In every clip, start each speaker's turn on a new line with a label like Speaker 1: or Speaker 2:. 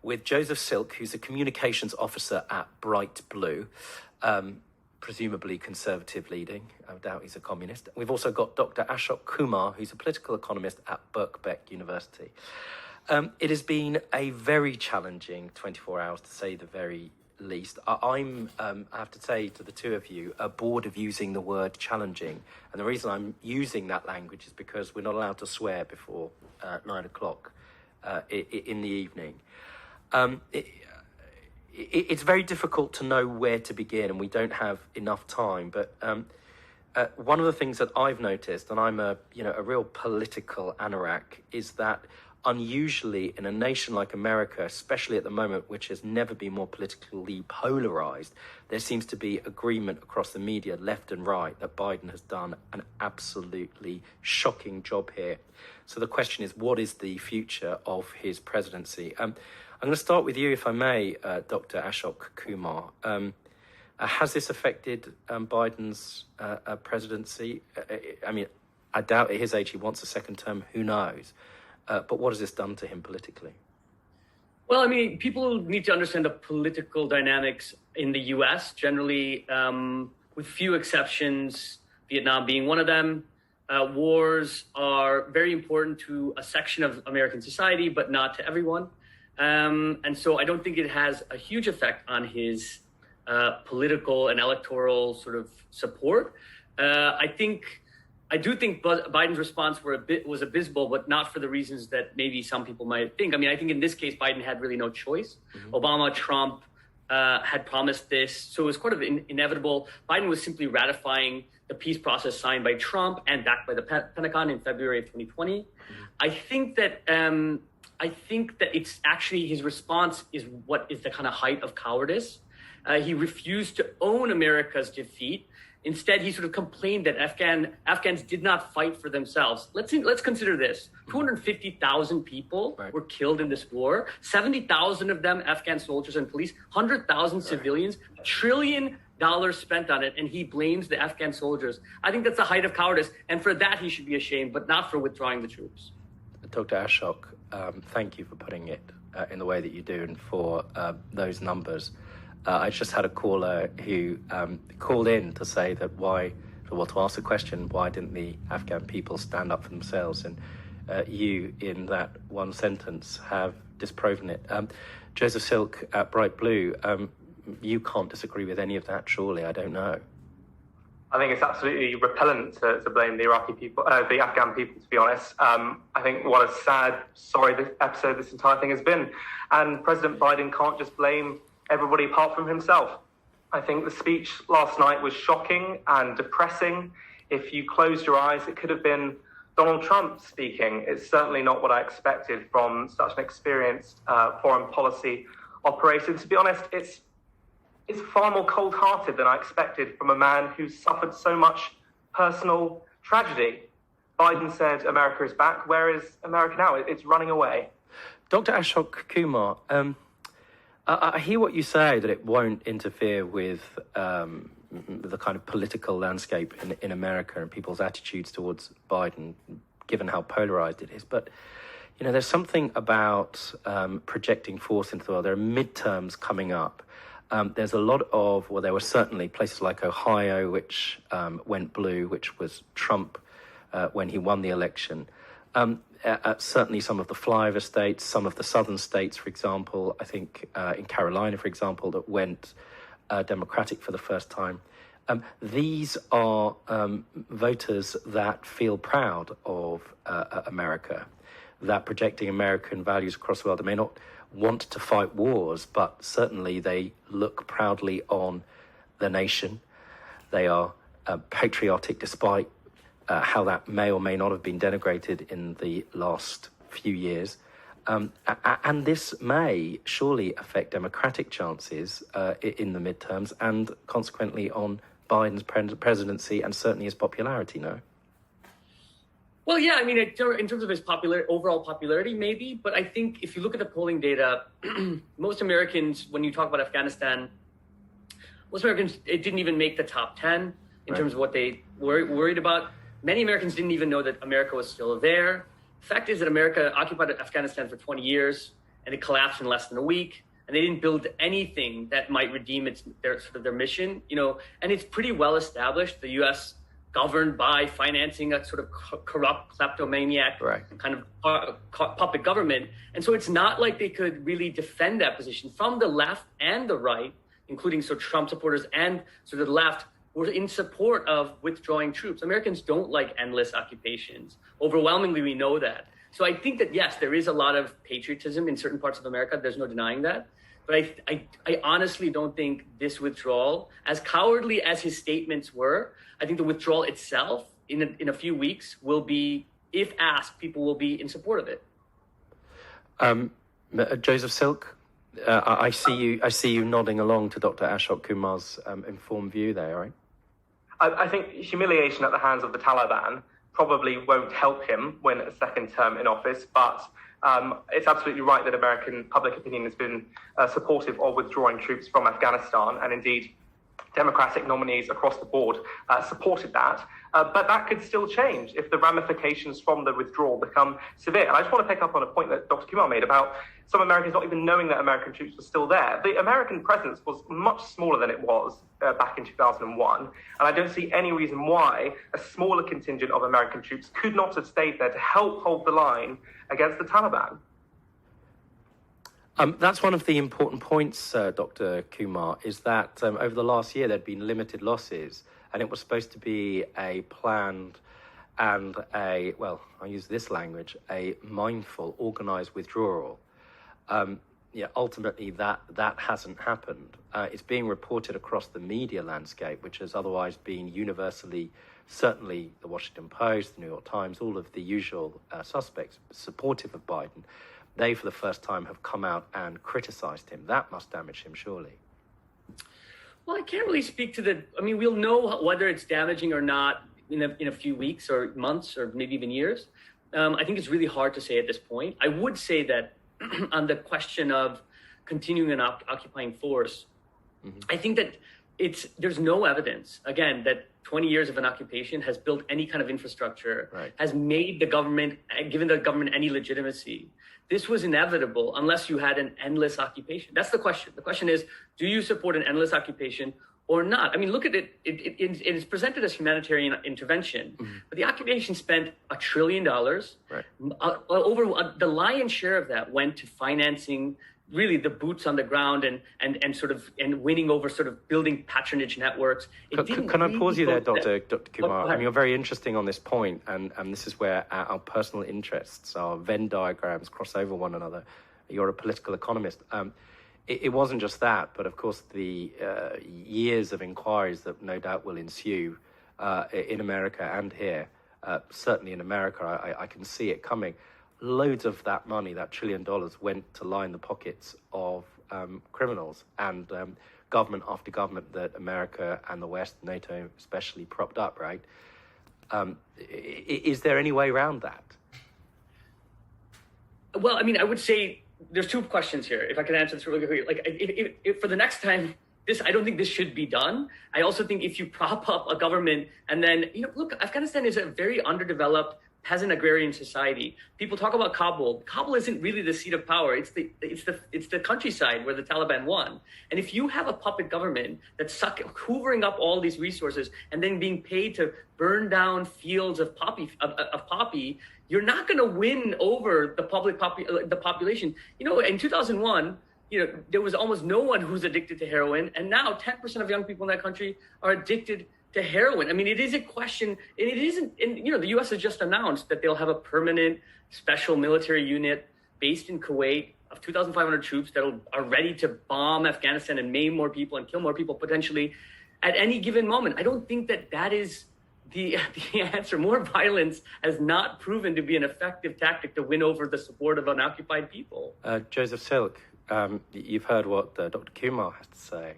Speaker 1: with Joseph Silk, who's a communications officer at Bright Blue, presumably conservative leading. I doubt he's a communist. We've also got Dr. Ashok Kumar, who's a political economist at Birkbeck University. It has been a very challenging 24 hours, to say the very least. I have to say to the two of you, bored of using the word challenging. And the reason I'm using that language is because we're not allowed to swear before 9 o'clock in the evening. It's very difficult to know where to begin, and we don't have enough time. But one of the things that I've noticed, and I'm a real political anorak, is that unusually in a nation like America, especially at the moment, which has never been more politically polarized, there seems to be agreement across the media, left and right, that Biden has done an absolutely shocking job here. So the question is, what is the future of his presidency? I'm going to start with you, if I may, Dr. Ashok Kumar. Has this affected Biden's presidency? I mean, I doubt at his age he wants a second term. Who knows? But what has this done to him politically?
Speaker 2: Well, I mean, people need to understand the political dynamics in the U.S. generally, with few exceptions, Vietnam being one of them. Wars are very important to a section of American society, but not to everyone. And so I don't think it has a huge effect on his political and electoral sort of support. I do think Biden's response was abysmal, but not for the reasons that maybe some people might think. I mean, I think in this case, Biden had really no choice. Mm-hmm. Obama, Trump had promised this, so it was kind of inevitable. Biden was simply ratifying the peace process signed by Trump and backed by the Pentagon in February of 2020. Mm-hmm. I think that it's actually his response is what is the kind of height of cowardice. He refused to own America's defeat. Instead, he sort of complained that Afghans did not fight for themselves. Let's consider this. 250,000 people were killed in this war. 70,000 of them Afghan soldiers and police, 100,000 civilians, $1 trillion spent on it, and he blames the Afghan soldiers. I think that's the height of cowardice, and for that he should be ashamed, but not for withdrawing the troops.
Speaker 1: Dr. Ashok, thank you for putting it in the way that you do and for those numbers. I just had a caller who called in to say that to ask the question, why didn't the Afghan people stand up for themselves? And you, in that one sentence, have disproven it. Joseph Silk at Bright Blue, you can't disagree with any of that, surely, I don't know.
Speaker 3: I think it's absolutely repellent to blame the Iraqi people, the Afghan people, to be honest. I think what a sad, sorry episode this entire thing has been. And President Biden can't just blame everybody apart from himself. I think the speech last night was shocking and depressing. If you closed your eyes, it could have been Donald Trump speaking. It's certainly not what I expected from such an experienced foreign policy operator. To be honest, it's far more cold-hearted than I expected from a man who's suffered so much personal tragedy. Biden said America is back. Where is America now? It's running away.
Speaker 1: Dr. Ashok Kumar, I hear what you say, that it won't interfere with the kind of political landscape in America and people's attitudes towards Biden, given how polarized it is. But, there's something about projecting force into the world. There are midterms coming up. There's a lot of, there were certainly places like Ohio, which went blue, which was Trump when he won the election. Certainly some of the flyover states, some of the southern states, for example, I think in Carolina, for example, that went Democratic for the first time. These are voters that feel proud of America, that projecting American values across the world. They may not want to fight wars, but certainly they look proudly on the nation. They are patriotic despite how that may or may not have been denigrated in the last few years. And this may surely affect Democratic chances in the midterms and consequently on Biden's presidency and certainly his popularity, no?
Speaker 2: Well, yeah, I mean, in terms of his overall popularity, maybe. But I think if you look at the polling data, most Americans, when you talk about Afghanistan, most Americans, it didn't even make the top 10 in terms of what they were worried about. Many Americans didn't even know that America was still there. The fact is that America occupied Afghanistan for 20 years. and it collapsed in less than a week. And they didn't build anything that might redeem their mission, and it's pretty well established. The U.S. governed by financing a sort of corrupt kleptomaniac kind of puppet government. And so it's not like they could really defend that position. From the left and the right, including Trump supporters and the left, were in support of withdrawing troops. Americans don't like endless occupations. Overwhelmingly, we know that. So I think that, yes, there is a lot of patriotism in certain parts of America. There's no denying that. But I honestly don't think this withdrawal, as cowardly as his statements were, I think the withdrawal itself in a few weeks will be, if asked, people will be in support of it.
Speaker 1: Joseph Silk, I see you nodding along to Dr. Ashok Kumar's informed view there, right?
Speaker 3: I think humiliation at the hands of the Taliban probably won't help him win a second term in office, but it's absolutely right that American public opinion has been supportive of withdrawing troops from Afghanistan, and indeed Democratic nominees across the board supported that. But that could still change if the ramifications from the withdrawal become severe. And I just want to pick up on a point that Dr. Kumar made about some Americans not even knowing that American troops were still there. The American presence was much smaller than it was back in 2001. And I don't see any reason why a smaller contingent of American troops could not have stayed there to help hold the line against the Taliban.
Speaker 1: That's one of the important points, Dr. Kumar, is that over the last year there'd been limited losses, and it was supposed to be a planned and I use this language, a mindful, organised withdrawal. Ultimately, that hasn't happened. It's being reported across the media landscape, which has otherwise been universally, certainly the Washington Post, the New York Times, all of the usual suspects supportive of Biden. They, for the first time, have come out and criticised him. That must damage him, surely.
Speaker 2: Well, I can't really speak to we'll know whether it's damaging or not in a few weeks or months or maybe even years. I think it's really hard to say at this point. I would say that on the question of continuing an occupying force, I think that there's no evidence, again, that 20 years of an occupation has built any kind of infrastructure, has made the government, given the government any legitimacy. This was inevitable unless you had an endless occupation. That's the question. The question is, do you support an endless occupation or not? I mean, look at it. It is presented as humanitarian intervention, but the occupation spent $1 trillion. Over the lion's share of that went to financing really the boots on the ground and winning over building patronage networks.
Speaker 1: Can I pause you there, Dr. Kumar? I mean, you're very interesting on this point, and this is where our personal interests, our Venn diagrams cross over one another. You're a political economist. It wasn't just that, but of course the years of inquiries that no doubt will ensue in America and here, certainly in America, I can see it coming. Loads of that money, that $1 trillion, went to line the pockets of criminals and government after government that America and the West, NATO especially, propped up, right? Is there any way around that?
Speaker 2: Well, I mean, I would say there's two questions here. If I can answer this really quickly, like if for the next time, I don't think this should be done. I also think if you prop up a government and then, look, Afghanistan is a very underdeveloped peasant agrarian society. People talk about Kabul. Kabul isn't really the seat of power. It's the countryside where the Taliban won. And if you have a puppet government that's hoovering up all these resources and then being paid to burn down fields of poppy, you're not going to win over the population. In 2001, there was almost no one who's addicted to heroin, and now 10% of young people in that country are addicted to heroin. I mean, it is a question, and it isn't, and the U.S. has just announced that they'll have a permanent special military unit based in Kuwait of 2,500 troops that are ready to bomb Afghanistan and maim more people and kill more people potentially at any given moment. I don't think that is the answer. More violence has not proven to be an effective tactic to win over the support of unoccupied people.
Speaker 1: Joseph Silk, you've heard what Dr. Kumar has to say.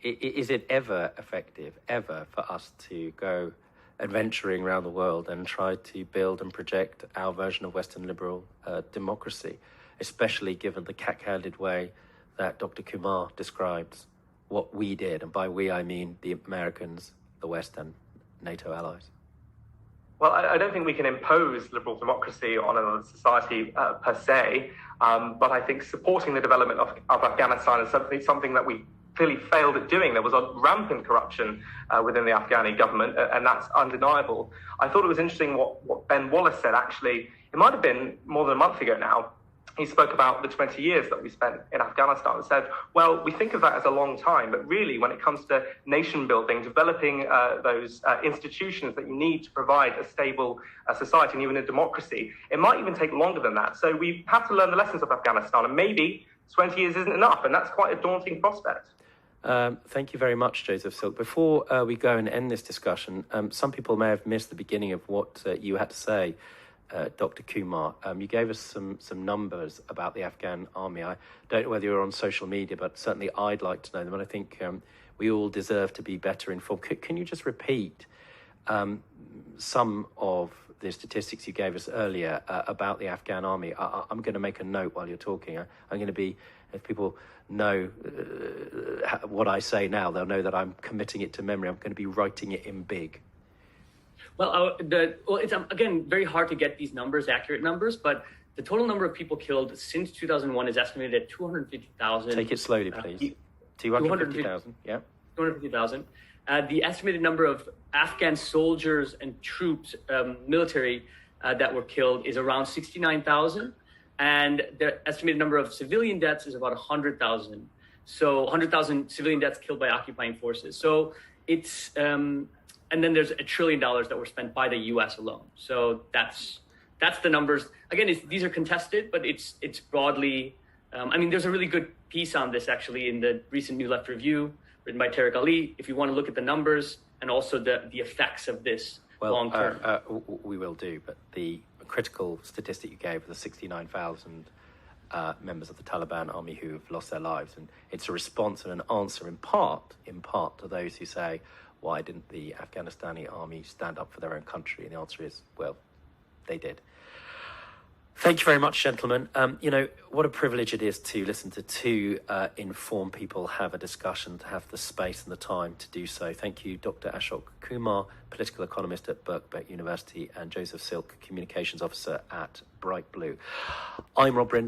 Speaker 1: Is it ever effective, ever, for us to go adventuring around the world and try to build and project our version of Western liberal democracy, especially given the cat-handed way that Dr. Kumar describes what we did? And by we, I mean the Americans, the West, and NATO allies.
Speaker 3: Well, I don't think we can impose liberal democracy on another society per se, but I think supporting the development of Afghanistan is something that we clearly failed at doing. There was a rampant corruption within the Afghani government, and that's undeniable. I thought it was interesting what Ben Wallace said, actually. It might have been more than a month ago now. He spoke about the 20 years that we spent in Afghanistan and said, well, we think of that as a long time, but really when it comes to nation building, developing those institutions that you need to provide a stable society and even a democracy, it might even take longer than that. So we have to learn the lessons of Afghanistan, and maybe 20 years isn't enough, and that's quite a daunting prospect.
Speaker 1: Thank you very much, Joseph Silk. Before we go and end this discussion, some people may have missed the beginning of what you had to say, Dr. Kumar. You gave us some numbers about the Afghan army. I don't know whether you're on social media, but certainly I'd like to know them, and I think we all deserve to be better informed. Can you just repeat some of the statistics you gave us earlier about the Afghan army? I'm going to make a note while you're talking. I'm going to be, if people know what I say now, they'll know that I'm committing it to memory. I'm going to be writing it in big.
Speaker 2: Well, it's, again, very hard to get these numbers, accurate numbers, but the total number of people killed since 2001 is estimated at 250,000.
Speaker 1: Take it slowly, please. 250,000, yeah.
Speaker 2: 250,000. The estimated number of Afghan soldiers and troops, military, that were killed is around 69,000. And the estimated number of civilian deaths is about 100,000. So 100,000 civilian deaths killed by occupying forces. So it's... and then there's $1 trillion that were spent by the U.S. alone. So that's the numbers. Again, these are contested, but it's broadly. There's a really good piece on this actually in the recent New Left Review written by Tariq Ali. If you want to look at the numbers and also the effects of this long term,
Speaker 1: we will do. But the critical statistic you gave, the 69,000 members of the Taliban army who have lost their lives, and it's a response and an answer in part to those who say, why didn't the Afghanistani army stand up for their own country? And the answer is, well, they did. Thank you very much, gentlemen. What a privilege it is to listen to two informed people have a discussion, to have the space and the time to do so. Thank you, Dr. Ashok Kumar, political economist at Birkbeck University, and Joseph Silk, communications officer at Bright Blue. I'm Rob Brinder.